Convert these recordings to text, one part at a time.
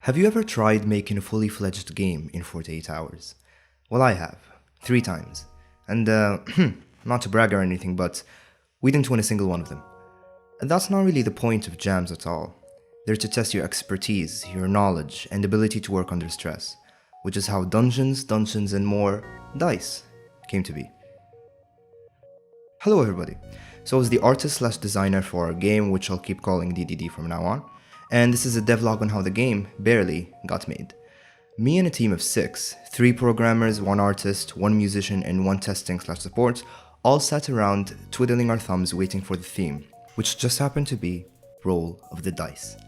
Have you ever tried making a fully fledged game in 48 hours? Well, I have. 3 times. And, not to brag or anything, but we didn't win a single one of them. And that's not really the point of jams at all. They're to test your expertise, your knowledge, and ability to work under stress, which is how Dungeons, and more dice came to be. Hello everybody. So I was the artist/designer for our game, which I'll keep calling DDD from now on, and this is a devlog on how the game barely got made. Me and a team of 6, 3 programmers, 1 artist, 1 musician, and 1 testing/support, all sat around twiddling our thumbs waiting for the theme, which just happened to be Roll of the Dice.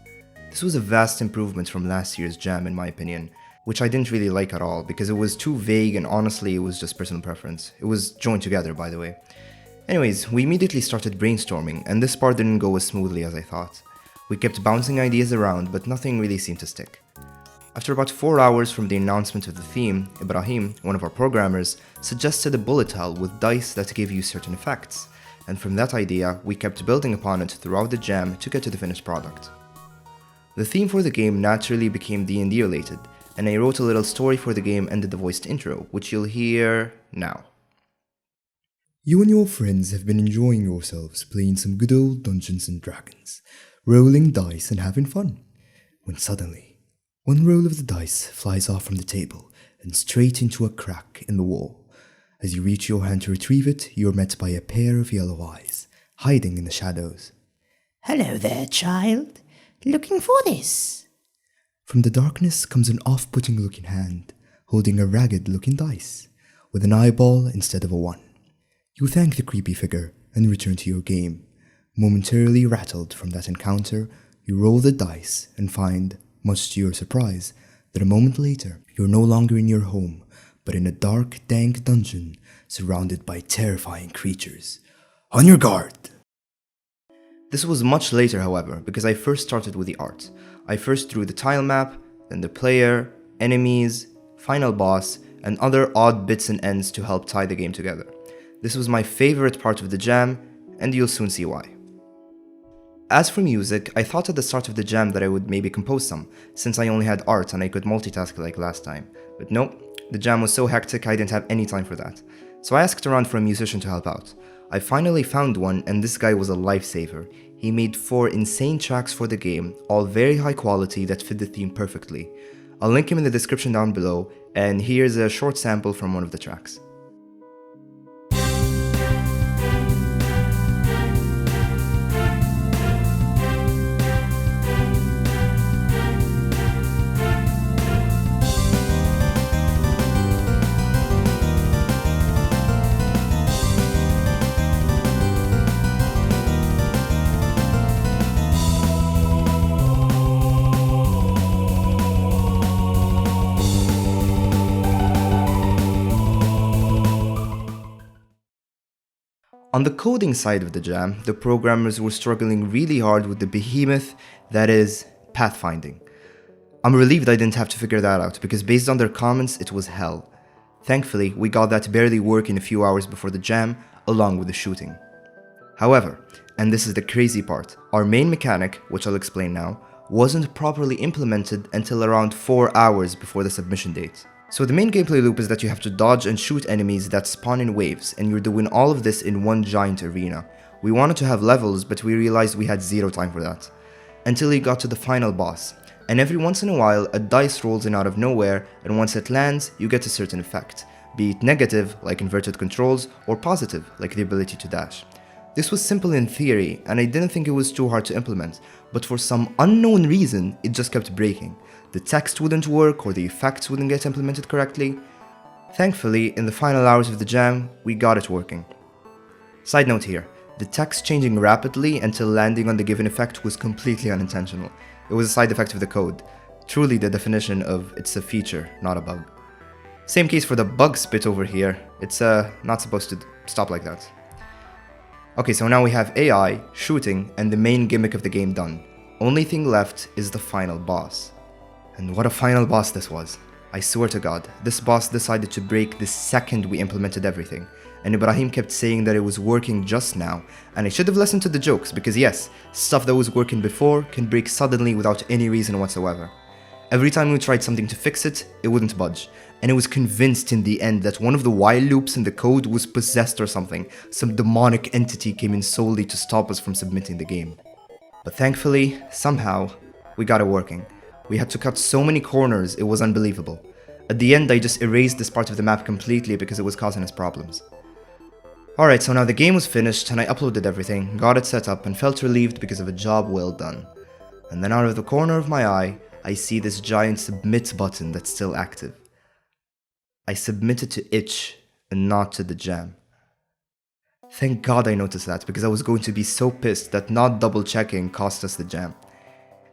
This was a vast improvement from last year's jam in my opinion, which I didn't really like at all because it was too vague and honestly it was just personal preference. It was joined together, by the way. Anyways, we immediately started brainstorming, and this part didn't go as smoothly as I thought. We kept bouncing ideas around, but nothing really seemed to stick. After about 4 hours from the announcement of the theme, Ibrahim, one of our programmers, suggested a bullet hell with dice that gave you certain effects, and from that idea, we kept building upon it throughout the jam to get to the finished product. The theme for the game naturally became D&D related, and I wrote a little story for the game and did the voiced intro, which you'll hear now. You and your friends have been enjoying yourselves playing some good old Dungeons and Dragons, rolling dice and having fun, when suddenly, one roll of the dice flies off from the table and straight into a crack in the wall. As you reach your hand to retrieve it, you are met by a pair of yellow eyes, hiding in the shadows. "Hello there, child. Looking for this?" From the darkness comes an off-putting looking hand, holding a ragged looking dice, with an eyeball instead of a 1. You thank the creepy figure and return to your game. Momentarily rattled from that encounter, you roll the dice and find, much to your surprise, that a moment later, you're no longer in your home, but in a dark, dank dungeon surrounded by terrifying creatures. On your guard! This was much later, however, because I first started with the art. I first drew the tile map, then the player, enemies, final boss, and other odd bits and ends to help tie the game together. This was my favorite part of the jam, and you'll soon see why. As for music, I thought at the start of the jam that I would maybe compose some, since I only had art and I could multitask like last time. But no, the jam was so hectic I didn't have any time for that. So I asked around for a musician to help out. I finally found one, and this guy was a lifesaver. He made 4 insane tracks for the game, all very high quality that fit the theme perfectly. I'll link him in the description down below, and here's a short sample from one of the tracks. On the coding side of the jam, the programmers were struggling really hard with the behemoth that is pathfinding. I'm relieved I didn't have to figure that out because based on their comments, it was hell. Thankfully, we got that to barely work in a few hours before the jam, along with the shooting. However, and this is the crazy part, our main mechanic, which I'll explain now, wasn't properly implemented until around 4 hours before the submission date. So the main gameplay loop is that you have to dodge and shoot enemies that spawn in waves, and you're doing all of this in one giant arena. We wanted to have levels, but we realized we had 0 time for that. Until we got to the final boss, and every once in a while a dice rolls in out of nowhere, and once it lands, you get a certain effect, be it negative, like inverted controls, or positive, like the ability to dash. This was simple in theory, and I didn't think it was too hard to implement, but for some unknown reason, it just kept breaking. The text wouldn't work or the effects wouldn't get implemented correctly. Thankfully, in the final hours of the jam, we got it working. Side note here, the text changing rapidly until landing on the given effect was completely unintentional. It was a side effect of the code. Truly the definition of it's a feature, not a bug. Same case for the bug spit over here. It's not supposed to stop like that. Okay, so now we have AI, shooting, and the main gimmick of the game done. Only thing left is the final boss. And what a final boss this was. I swear to God, this boss decided to break the second we implemented everything, and Ibrahim kept saying that it was working just now, and I should have listened to the jokes because yes, stuff that was working before can break suddenly without any reason whatsoever. Every time we tried something to fix it, it wouldn't budge. And I was convinced in the end that one of the while loops in the code was possessed or something. Some demonic entity came in solely to stop us from submitting the game. But thankfully, somehow, we got it working. We had to cut so many corners, it was unbelievable. At the end, I just erased this part of the map completely because it was causing us problems. Alright, so now the game was finished and I uploaded everything, got it set up and felt relieved because of a job well done. And then out of the corner of my eye, I see this giant submit button that's still active. I submitted to itch and not to the jam. Thank God I noticed that because I was going to be so pissed that not double checking cost us the jam.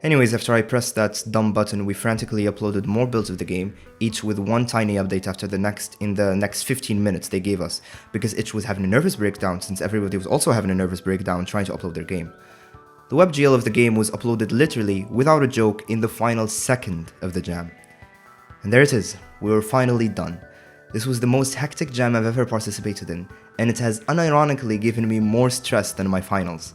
Anyways, after I pressed that dumb button, we frantically uploaded more builds of the game, each with one tiny update after in the next 15 minutes they gave us, because itch was having a nervous breakdown since everybody was also having a nervous breakdown trying to upload their game. The WebGL of the game was uploaded literally, without a joke, in the final second of the jam. And there it is, we were finally done. This was the most hectic jam I've ever participated in, and it has unironically given me more stress than my finals.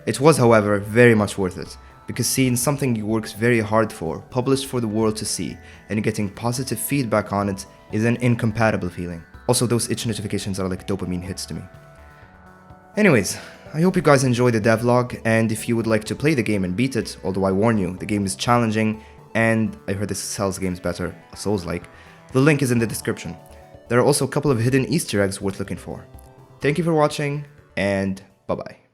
It was, however, very much worth it, because seeing something you worked very hard for, published for the world to see, and getting positive feedback on it is an incompatible feeling. Also, those itch notifications are like dopamine hits to me. Anyways, I hope you guys enjoyed the devlog, and if you would like to play the game and beat it, although I warn you, the game is challenging, and I heard this sells games better, Souls-like, the link is in the description. There are also a couple of hidden Easter eggs worth looking for. Thank you for watching, and bye-bye.